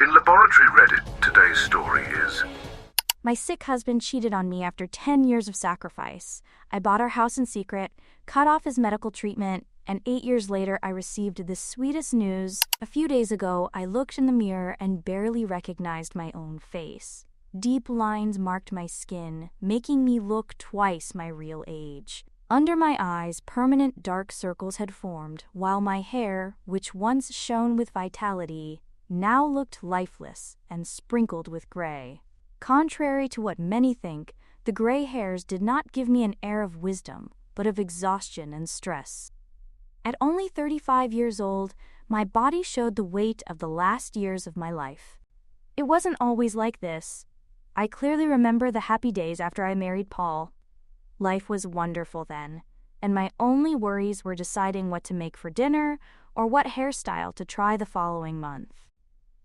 In Laboratory Reddit, today's story is... My sick husband cheated on me after 10 years of sacrifice. I bought our house in secret, cut off his medical treatment, and 8 years later I received the sweetest news. A few days ago, I looked in the mirror and barely recognized my own face. Deep lines marked my skin, making me look twice my real age. Under my eyes, permanent dark circles had formed, while my hair, which once shone with vitality, now looked lifeless and sprinkled with gray. Contrary to what many think, the gray hairs did not give me an air of wisdom, but of exhaustion and stress. At only 35 years old, my body showed the weight of the last years of my life. It wasn't always like this. I clearly remember the happy days after I married Paul. Life was wonderful then, and my only worries were deciding what to make for dinner or what hairstyle to try the following month.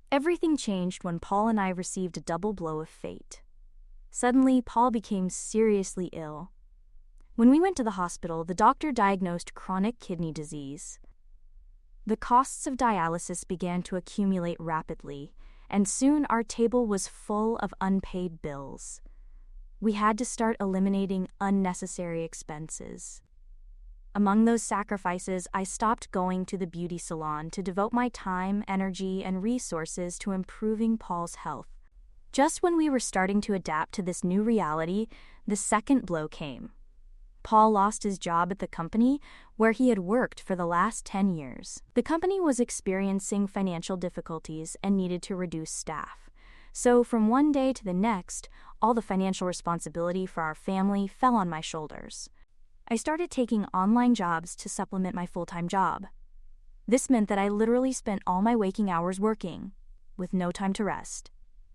Everything changed when Paul and I received a double blow of fate. Suddenly, Paul became seriously ill. When we went to the hospital, the doctor diagnosed chronic kidney disease. The costs of dialysis began to accumulate rapidly, and soon our table was full of unpaid bills. We had to start eliminating unnecessary expenses. Among those sacrifices, I stopped going to the beauty salon to devote my time, energy, and resources to improving Paul's health. Just when we were starting to adapt to this new reality, the second blow came. Paul lost his job at the company where he had worked for the last 10 years. The company was experiencing financial difficulties and needed to reduce staff. So from one day to the next, all the financial responsibility for our family fell on my shoulders. I started taking online jobs to supplement my full-time job. This meant that I literally spent all my waking hours working, with no time to rest.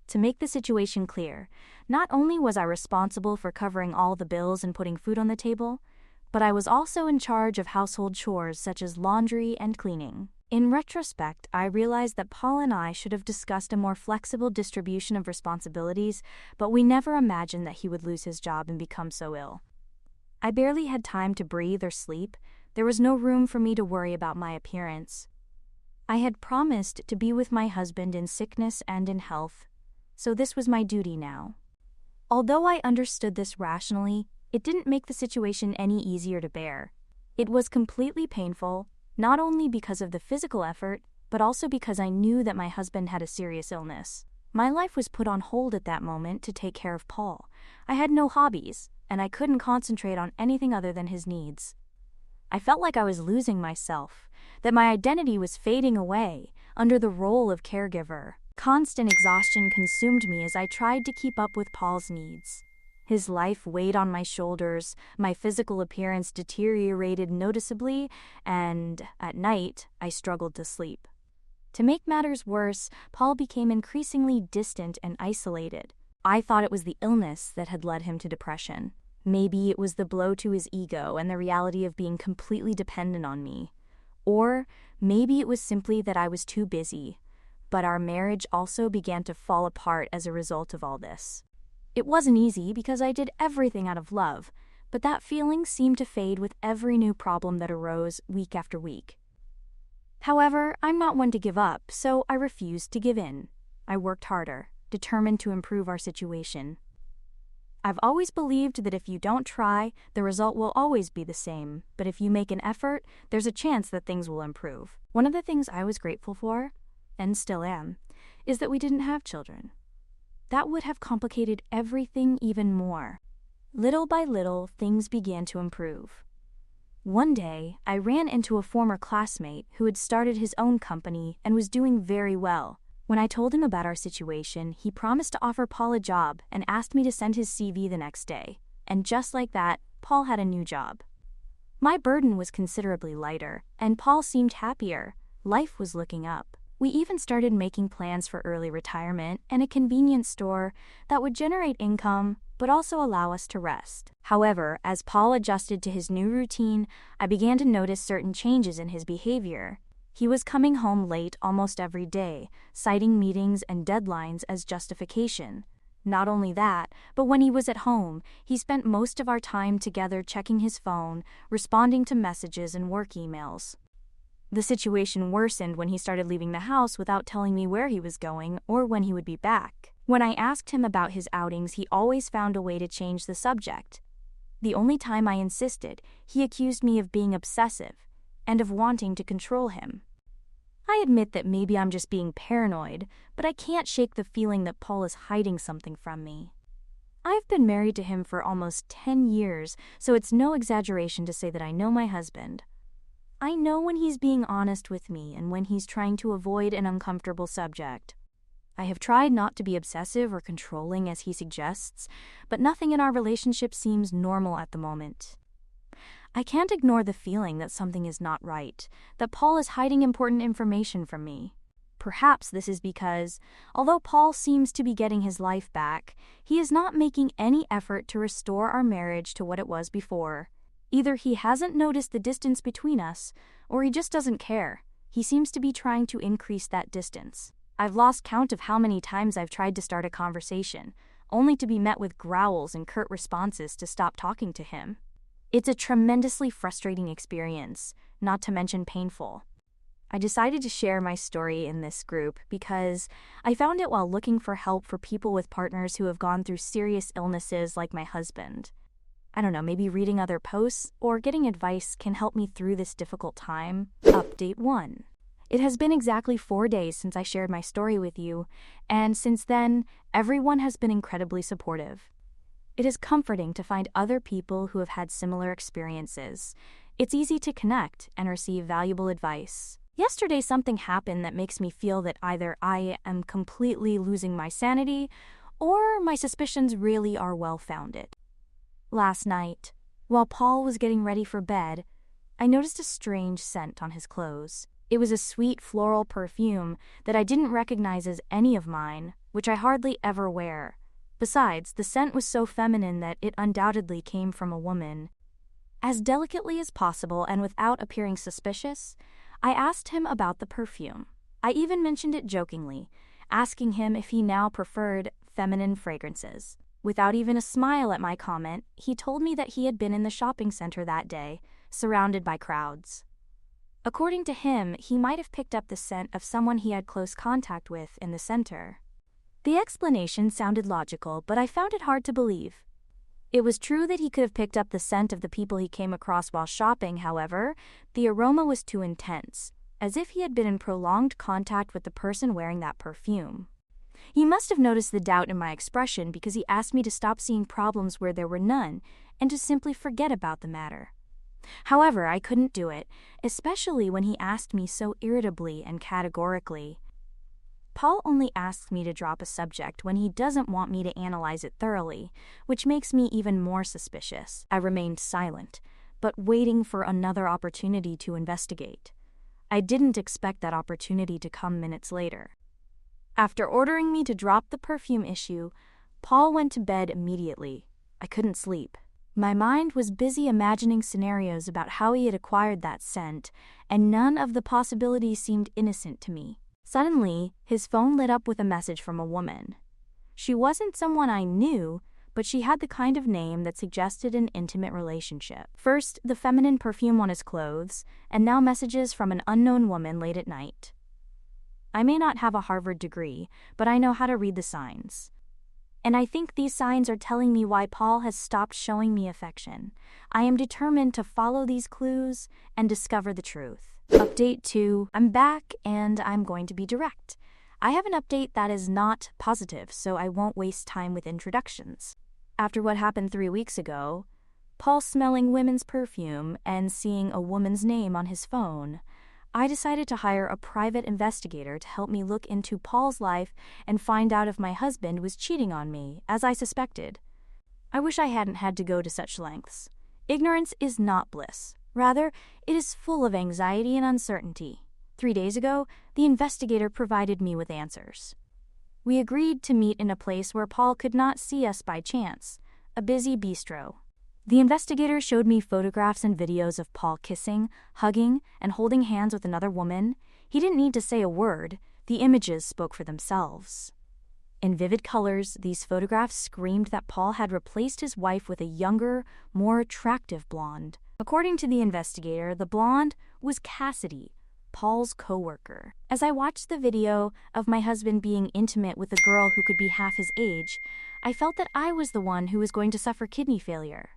To make the situation clear, not only was I responsible for covering all the bills and putting food on the table, but I was also in charge of household chores such as laundry and cleaning. In retrospect, I realized that Paul and I should have discussed a more flexible distribution of responsibilities, but we never imagined that he would lose his job and become so ill. I barely had time to breathe or sleep. There was no room for me to worry about my appearance. I had promised to be with my husband in sickness and in health, so this was my duty now. Although I understood this rationally, it didn't make the situation any easier to bear. It was completely painful, not only because of the physical effort, but also because I knew that my husband had a serious illness. My life was put on hold at that moment to take care of Paul. I had no hobbies, and I couldn't concentrate on anything other than his needs. I felt like I was losing myself, that my identity was fading away under the role of caregiver. Constant exhaustion consumed me as I tried to keep up with Paul's needs. His life weighed on my shoulders, my physical appearance deteriorated noticeably, and at night, I struggled to sleep. To make matters worse, Paul became increasingly distant and isolated. I thought it was the illness that had led him to depression. Maybe it was the blow to his ego and the reality of being completely dependent on me. Or maybe it was simply that I was too busy. But our marriage also began to fall apart as a result of all this. It wasn't easy because I did everything out of love, but that feeling seemed to fade with every new problem that arose week after week. However, I'm not one to give up, so I refused to give in. I worked harder, determined to improve our situation. I've always believed that if you don't try, the result will always be the same, but if you make an effort, there's a chance that things will improve. One of the things I was grateful for, and still am, is that we didn't have children. That would have complicated everything even more. Little by little, things began to improve. One day, I ran into a former classmate who had started his own company and was doing very well. When I told him about our situation, he promised to offer Paul a job and asked me to send his CV the next day. And just like that, Paul had a new job. My burden was considerably lighter, and Paul seemed happier. Life was looking up. We even started making plans for early retirement and a convenience store that would generate income but also allow us to rest. However, as Paul adjusted to his new routine, I began to notice certain changes in his behavior. He was coming home late almost every day, citing meetings and deadlines as justification. Not only that, but when he was at home, he spent most of our time together checking his phone, responding to messages and work emails. The situation worsened when he started leaving the house without telling me where he was going or when he would be back. When I asked him about his outings, he always found a way to change the subject. The only time I insisted, he accused me of being obsessive and of wanting to control him. I admit that maybe I'm just being paranoid, but I can't shake the feeling that Paul is hiding something from me. I've been married to him for almost 10 years, so it's no exaggeration to say that I know my husband. I know when he's being honest with me and when he's trying to avoid an uncomfortable subject. I have tried not to be obsessive or controlling as he suggests, but nothing in our relationship seems normal at the moment. I can't ignore the feeling that something is not right, that Paul is hiding important information from me. Perhaps this is because, although Paul seems to be getting his life back, he is not making any effort to restore our marriage to what it was before. Either he hasn't noticed the distance between us, or he just doesn't care. He seems to be trying to increase that distance. I've lost count of how many times I've tried to start a conversation, only to be met with growls and curt responses to stop talking to him. It's a tremendously frustrating experience, not to mention painful. I decided to share my story in this group because I found it while looking for help for people with partners who have gone through serious illnesses like my husband. I don't know, maybe reading other posts or getting advice can help me through this difficult time. Update 1. It has been exactly 4 days since I shared my story with you, and since then, everyone has been incredibly supportive. It is comforting to find other people who have had similar experiences. It's easy to connect and receive valuable advice. Yesterday, something happened that makes me feel that either I am completely losing my sanity or my suspicions really are well-founded. Last night, while Paul was getting ready for bed, I noticed a strange scent on his clothes. It was a sweet floral perfume that I didn't recognize as any of mine, which I hardly ever wear. Besides, the scent was so feminine that it undoubtedly came from a woman. As delicately as possible and without appearing suspicious, I asked him about the perfume. I even mentioned it jokingly, asking him if he now preferred feminine fragrances. Without even a smile at my comment, he told me that he had been in the shopping center that day, surrounded by crowds. According to him, he might have picked up the scent of someone he had close contact with in the center. The explanation sounded logical, but I found it hard to believe. It was true that he could have picked up the scent of the people he came across while shopping, however, the aroma was too intense, as if he had been in prolonged contact with the person wearing that perfume. He must have noticed the doubt in my expression because he asked me to stop seeing problems where there were none and to simply forget about the matter. However, I couldn't do it, especially when he asked me so irritably and categorically. Paul only asks me to drop a subject when he doesn't want me to analyze it thoroughly, which makes me even more suspicious. I remained silent, but waiting for another opportunity to investigate. I didn't expect that opportunity to come minutes later. After ordering me to drop the perfume issue, Paul went to bed immediately. I couldn't sleep. My mind was busy imagining scenarios about how he had acquired that scent, and none of the possibilities seemed innocent to me. Suddenly, his phone lit up with a message from a woman. She wasn't someone I knew, but she had the kind of name that suggested an intimate relationship. First, the feminine perfume on his clothes, and now messages from an unknown woman late at night. I may not have a Harvard degree, but I know how to read the signs. And I think these signs are telling me why Paul has stopped showing me affection. I am determined to follow these clues and discover the truth. Update 2. I'm back and I'm going to be direct. I have an update that is not positive, so I won't waste time with introductions. After what happened 3 weeks ago, Paul smelling women's perfume and seeing a woman's name on his phone, I decided to hire a private investigator to help me look into Paul's life and find out if my husband was cheating on me, as I suspected. I wish I hadn't had to go to such lengths. Ignorance is not bliss. Rather, it is full of anxiety and uncertainty. 3 days ago, the investigator provided me with answers. We agreed to meet in a place where Paul could not see us by chance, a busy bistro. The investigator showed me photographs and videos of Paul kissing, hugging, and holding hands with another woman. He didn't need to say a word. The images spoke for themselves. In vivid colors, these photographs screamed that Paul had replaced his wife with a younger, more attractive blonde. According to the investigator, the blonde was Cassidy, Paul's coworker. As I watched the video of my husband being intimate with a girl who could be half his age, I felt that I was the one who was going to suffer kidney failure.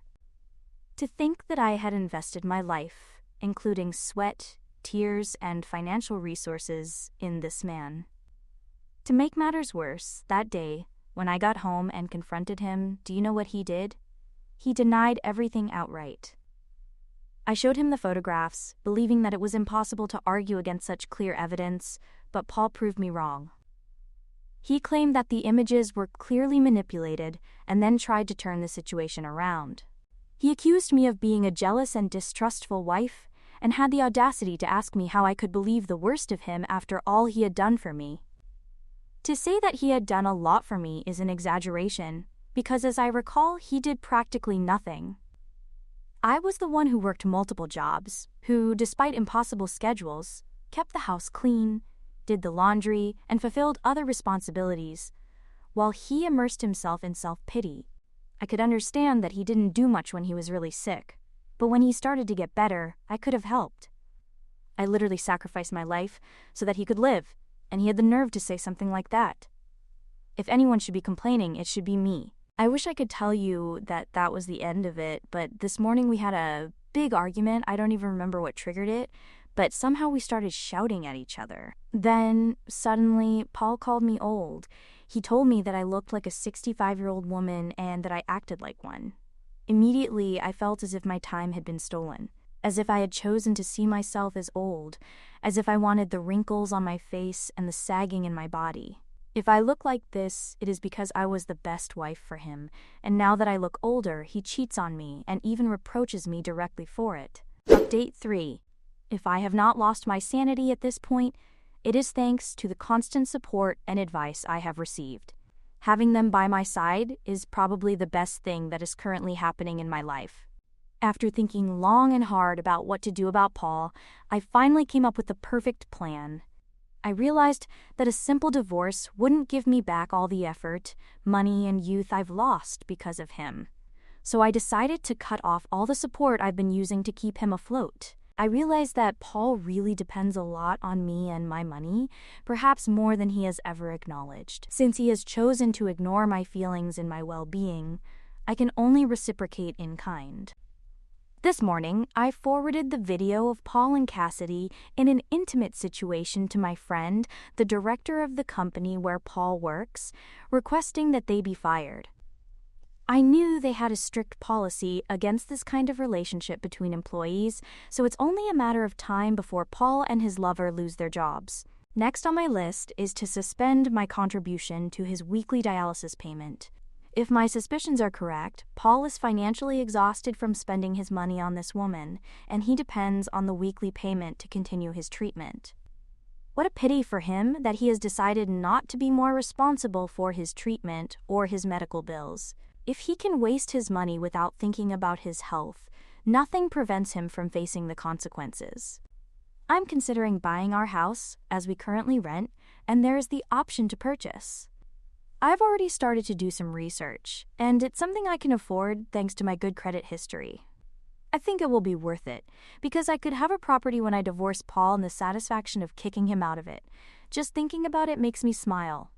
To think that I had invested my life, including sweat, tears, and financial resources, in this man. To make matters worse, that day, when I got home and confronted him, do you know what he did? He denied everything outright. I showed him the photographs, believing that it was impossible to argue against such clear evidence, but Paul proved me wrong. He claimed that the images were clearly manipulated and then tried to turn the situation around. He accused me of being a jealous and distrustful wife and had the audacity to ask me how I could believe the worst of him after all he had done for me. To say that he had done a lot for me is an exaggeration, because as I recall, he did practically nothing. I was the one who worked multiple jobs, who, despite impossible schedules, kept the house clean, did the laundry, and fulfilled other responsibilities, while he immersed himself in self-pity. I could understand that he didn't do much when he was really sick, but when he started to get better, I could have helped. I literally sacrificed my life so that he could live, and he had the nerve to say something like that. If anyone should be complaining, it should be me. I wish I could tell you that that was the end of it, but this morning we had a big argument. I don't even remember what triggered it, but somehow we started shouting at each other. Then, suddenly, Paul called me old. He told me that I looked like a 65-year-old woman and that I acted like one. Immediately, I felt as if my time had been stolen, as if I had chosen to see myself as old, as if I wanted the wrinkles on my face and the sagging in my body. If I look like this, it is because I was the best wife for him, and now that I look older, he cheats on me and even reproaches me directly for it. Update 3. If I have not lost my sanity at this point, it is thanks to the constant support and advice I have received. Having them by my side is probably the best thing that is currently happening in my life. After thinking long and hard about what to do about Paul, I finally came up with the perfect plan. I realized that a simple divorce wouldn't give me back all the effort, money, and youth I've lost because of him. So I decided to cut off all the support I've been using to keep him afloat. I realized that Paul really depends a lot on me and my money, perhaps more than he has ever acknowledged. Since he has chosen to ignore my feelings and my well-being, I can only reciprocate in kind. This morning, I forwarded the video of Paul and Cassidy in an intimate situation to my friend, the director of the company where Paul works, requesting that they be fired. I knew they had a strict policy against this kind of relationship between employees, so it's only a matter of time before Paul and his lover lose their jobs. Next on my list is to suspend my contribution to his weekly dialysis payment. If my suspicions are correct, Paul is financially exhausted from spending his money on this woman, and he depends on the weekly payment to continue his treatment. What a pity for him that he has decided not to be more responsible for his treatment or his medical bills. If he can waste his money without thinking about his health, nothing prevents him from facing the consequences. I'm considering buying our house, as we currently rent, and there is the option to purchase. I've already started to do some research, and it's something I can afford thanks to my good credit history. I think it will be worth it, because I could have a property when I divorce Paul and the satisfaction of kicking him out of it. Just thinking about it makes me smile.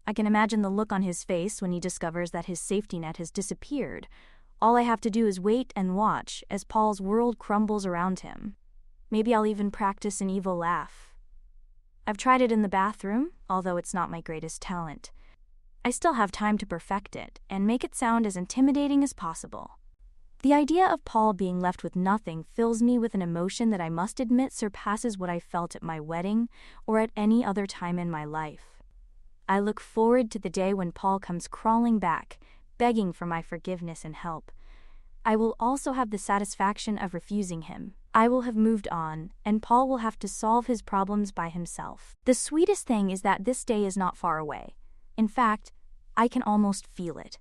I can imagine the look on his face when he discovers that his safety net has disappeared. All I have to do is wait and watch as Paul's world crumbles around him. Maybe I'll even practice an evil laugh. I've tried it in the bathroom, although it's not my greatest talent. I still have time to perfect it and make it sound as intimidating as possible. The idea of Paul being left with nothing fills me with an emotion that I must admit surpasses what I felt at my wedding or at any other time in my life. I look forward to the day when Paul comes crawling back, begging for my forgiveness and help. I will also have the satisfaction of refusing him. I will have moved on, and Paul will have to solve his problems by himself. The sweetest thing is that this day is not far away. In fact, I can almost feel it.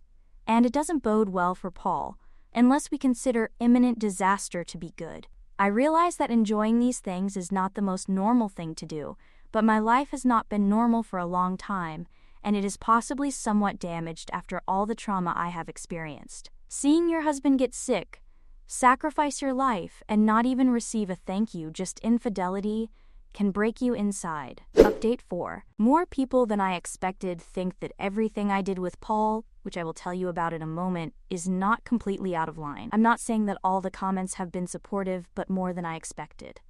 And it doesn't bode well for Paul, unless we consider imminent disaster to be good. I realize that enjoying these things is not the most normal thing to do, but my life has not been normal for a long time, and it is possibly somewhat damaged after all the trauma I have experienced. Seeing your husband get sick, sacrifice your life, and not even receive a thank you, just infidelity, can break you inside. Update 4. More people than I expected think that everything I did with Paul, which I will tell you about in a moment, is not completely out of line. I'm not saying that all the comments have been supportive, but more than I expected.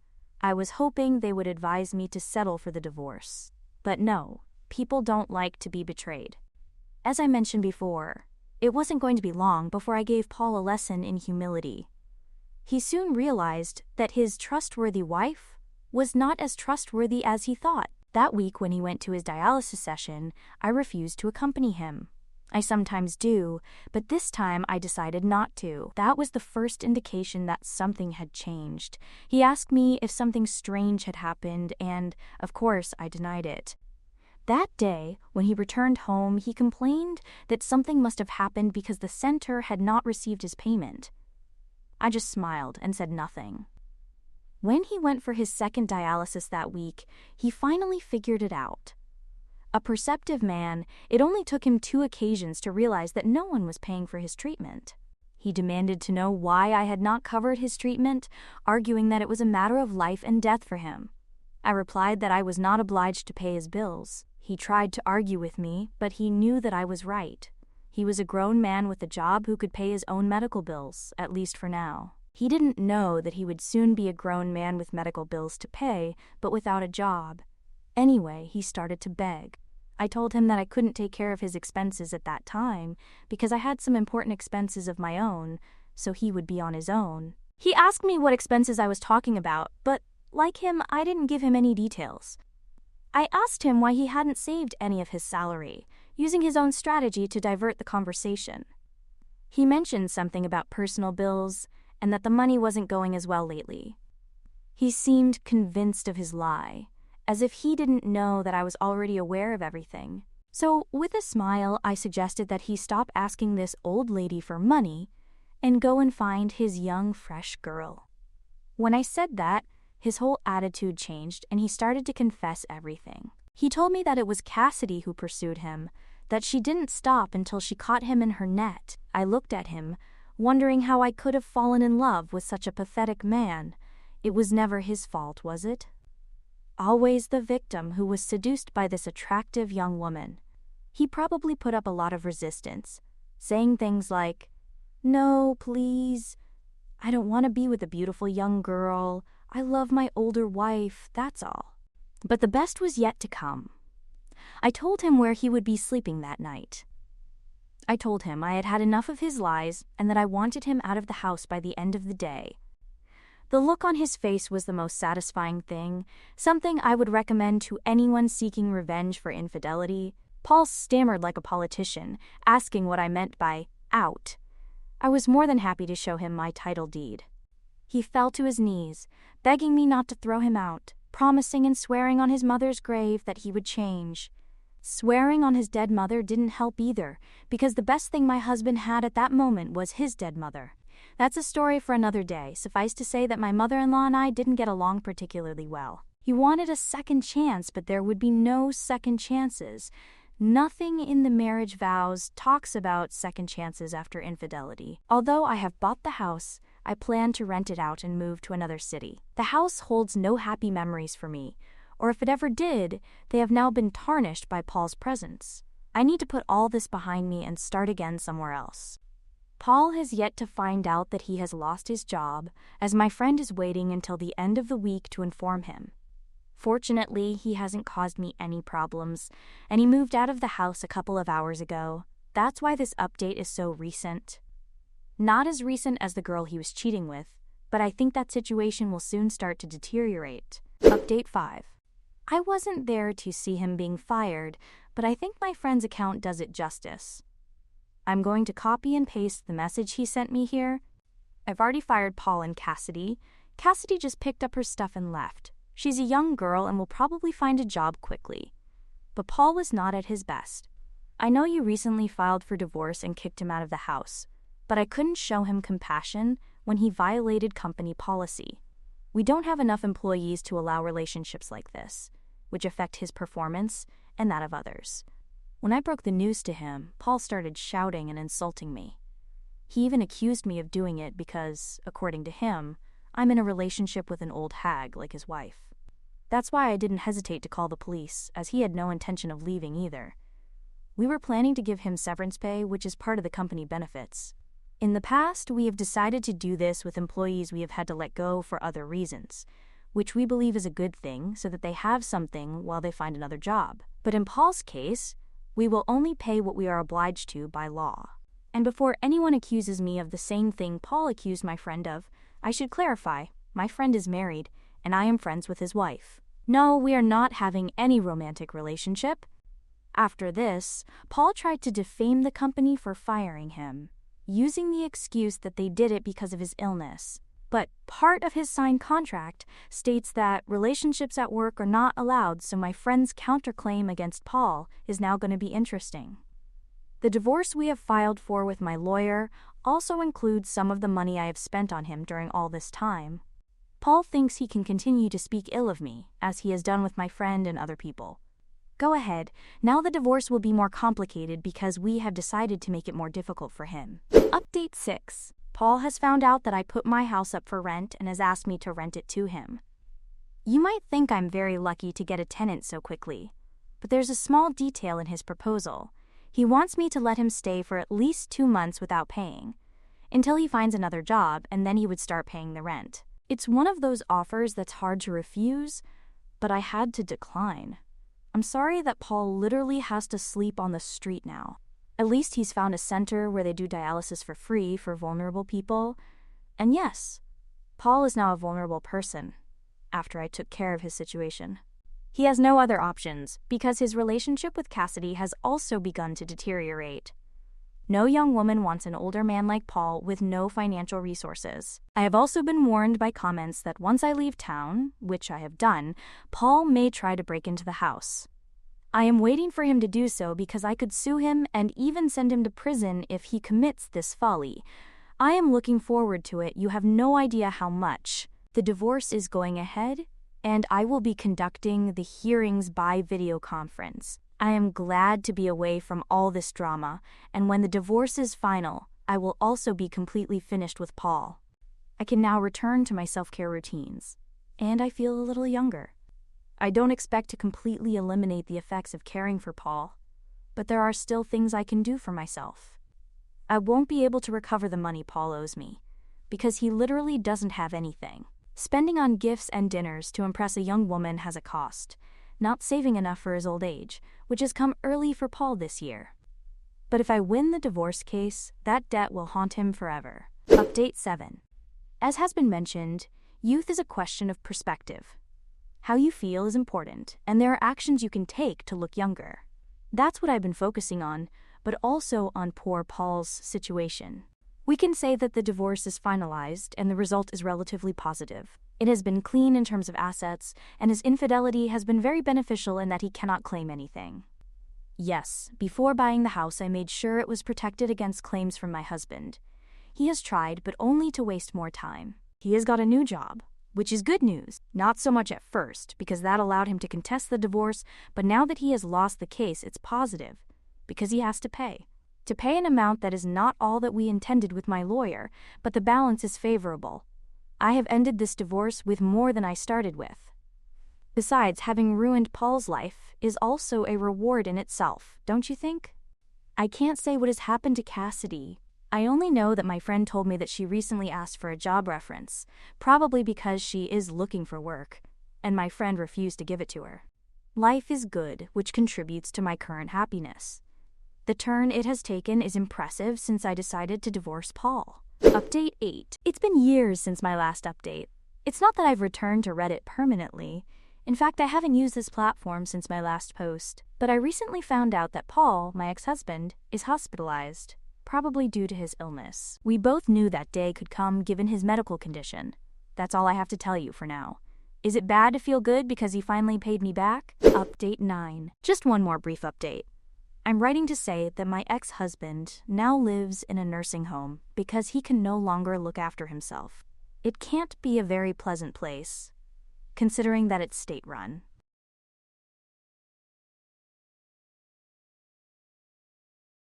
I was hoping they would advise me to settle for the divorce. But no, people don't like to be betrayed. As I mentioned before, it wasn't going to be long before I gave Paul a lesson in humility. He soon realized that his trustworthy wife was not as trustworthy as he thought. That week when he went to his dialysis session, I refused to accompany him. I sometimes do, but this time I decided not to. That was the first indication that something had changed. He asked me if something strange had happened, and, of course, I denied it. That day, when he returned home, he complained that something must have happened because the center had not received his payment. I just smiled and said nothing. When he went for his second dialysis that week, he finally figured it out. A perceptive man, it only took him 2 occasions to realize that no one was paying for his treatment. He demanded to know why I had not covered his treatment, arguing that it was a matter of life and death for him. I replied that I was not obliged to pay his bills. He tried to argue with me, but he knew that I was right. He was a grown man with a job who could pay his own medical bills, at least for now. He didn't know that he would soon be a grown man with medical bills to pay, but without a job. Anyway, he started to beg. I told him that I couldn't take care of his expenses at that time because I had some important expenses of my own, so he would be on his own. He asked me what expenses I was talking about, but like him, I didn't give him any details. I asked him why he hadn't saved any of his salary, using his own strategy to divert the conversation. He mentioned something about personal bills and that the money wasn't going as well lately. He seemed convinced of his lie, as if he didn't know that I was already aware of everything. So, with a smile, I suggested that he stop asking this old lady for money and go and find his young, fresh girl. When I said that, his whole attitude changed and he started to confess everything. He told me that it was Cassidy who pursued him, that she didn't stop until she caught him in her net. I looked at him, wondering how I could have fallen in love with such a pathetic man. It was never his fault, was it? Always the victim who was seduced by this attractive young woman. He probably put up a lot of resistance, saying things like, "No, please. I don't want to be with a beautiful young girl. I love my older wife, that's all." But the best was yet to come. I told him where he would be sleeping that night. I told him I had had enough of his lies and that I wanted him out of the house by the end of the day. The look on his face was the most satisfying thing, something I would recommend to anyone seeking revenge for infidelity. Paul stammered like a politician, asking what I meant by out. I was more than happy to show him my title deed. He fell to his knees, begging me not to throw him out, promising and swearing on his mother's grave that he would change. Swearing on his dead mother didn't help either, because the best thing my husband had at that moment was his dead mother. That's a story for another day. Suffice to say that my mother-in-law and I didn't get along particularly well. He wanted a second chance, but there would be no second chances. Nothing in the marriage vows talks about second chances after infidelity. Although I have bought the house, I plan to rent it out and move to another city. The house holds no happy memories for me, or if it ever did, they have now been tarnished by Paul's presence. I need to put all this behind me and start again somewhere else. Paul has yet to find out that he has lost his job, as my friend is waiting until the end of the week to inform him. Fortunately, he hasn't caused me any problems, and he moved out of the house a couple of hours ago. That's why this update is so recent. Not as recent as the girl he was cheating with, but I think that situation will soon start to deteriorate. Update 5. I wasn't there to see him being fired, but I think my friend's account does it justice. I'm going to copy and paste the message he sent me here. I've already fired Paul and Cassidy. Cassidy just picked up her stuff and left. She's a young girl and will probably find a job quickly. But Paul was not at his best. I know you recently filed for divorce and kicked him out of the house, but I couldn't show him compassion when he violated company policy. We don't have enough employees to allow relationships like this, which affect his performance and that of others. When I broke the news to him, Paul started shouting and insulting me. He even accused me of doing it because, according to him, I'm in a relationship with an old hag like his wife. That's why I didn't hesitate to call the police, as he had no intention of leaving either. We were planning to give him severance pay, which is part of the company benefits. In the past, we have decided to do this with employees we have had to let go for other reasons, which we believe is a good thing so that they have something while they find another job. But in Paul's case, we will only pay what we are obliged to by law. And before anyone accuses me of the same thing Paul accused my friend of, I should clarify, my friend is married, and I am friends with his wife. No, we are not having any romantic relationship. After this, Paul tried to defame the company for firing him, using the excuse that they did it because of his illness. But part of his signed contract states that relationships at work are not allowed, so my friend's counterclaim against Paul is now going to be interesting. The divorce we have filed for with my lawyer also includes some of the money I have spent on him during all this time. Paul thinks he can continue to speak ill of me, as he has done with my friend and other people. Go ahead, now the divorce will be more complicated because we have decided to make it more difficult for him. Update 6. Paul has found out that I put my house up for rent and has asked me to rent it to him. You might think I'm very lucky to get a tenant so quickly, but there's a small detail in his proposal. He wants me to let him stay for at least 2 months without paying, until he finds another job, and then he would start paying the rent. It's one of those offers that's hard to refuse, but I had to decline. I'm sorry that Paul literally has to sleep on the street now. At least he's found a center where they do dialysis for free for vulnerable people. And yes, Paul is now a vulnerable person, after I took care of his situation. He has no other options, because his relationship with Cassidy has also begun to deteriorate. No young woman wants an older man like Paul with no financial resources. I have also been warned by comments that once I leave town, which I have done, Paul may try to break into the house. I am waiting for him to do so because I could sue him and even send him to prison if he commits this folly. I am looking forward to it. You have no idea how much. The divorce is going ahead, and I will be conducting the hearings by video conference. I am glad to be away from all this drama, and when the divorce is final, I will also be completely finished with Paul. I can now return to my self-care routines, and I feel a little younger. I don't expect to completely eliminate the effects of caring for Paul, but there are still things I can do for myself. I won't be able to recover the money Paul owes me, because he literally doesn't have anything. Spending on gifts and dinners to impress a young woman has a cost, not saving enough for his old age, which has come early for Paul this year. But if I win the divorce case, that debt will haunt him forever. Update 7. As has been mentioned, youth is a question of perspective. How you feel is important, and there are actions you can take to look younger. That's what I've been focusing on, but also on poor Paul's situation. We can say that the divorce is finalized and the result is relatively positive. It has been clean in terms of assets, and his infidelity has been very beneficial in that he cannot claim anything. Yes, before buying the house I made sure it was protected against claims from my husband. He has tried, but only to waste more time. He has got a new job, which is good news. Not so much at first, because that allowed him to contest the divorce, but now that he has lost the case, it's positive, because he has to pay. To pay an amount that is not all that we intended with my lawyer, but the balance is favorable. I have ended this divorce with more than I started with. Besides, having ruined Paul's life is also a reward in itself, don't you think? I can't say what has happened to Cassidy. I only know that my friend told me that she recently asked for a job reference, probably because she is looking for work, and my friend refused to give it to her. Life is good, which contributes to my current happiness. The turn it has taken is impressive since I decided to divorce Paul. Update 8. It's been years since my last update. It's not that I've returned to Reddit permanently. In fact, I haven't used this platform since my last post. But I recently found out that Paul, my ex-husband, is hospitalized, probably due to his illness. We both knew that day could come given his medical condition. That's all I have to tell you for now. Is it bad to feel good because he finally paid me back? Update 9. Just one more brief update. I'm writing to say that my ex-husband now lives in a nursing home because he can no longer look after himself. It can't be a very pleasant place, considering that it's state-run.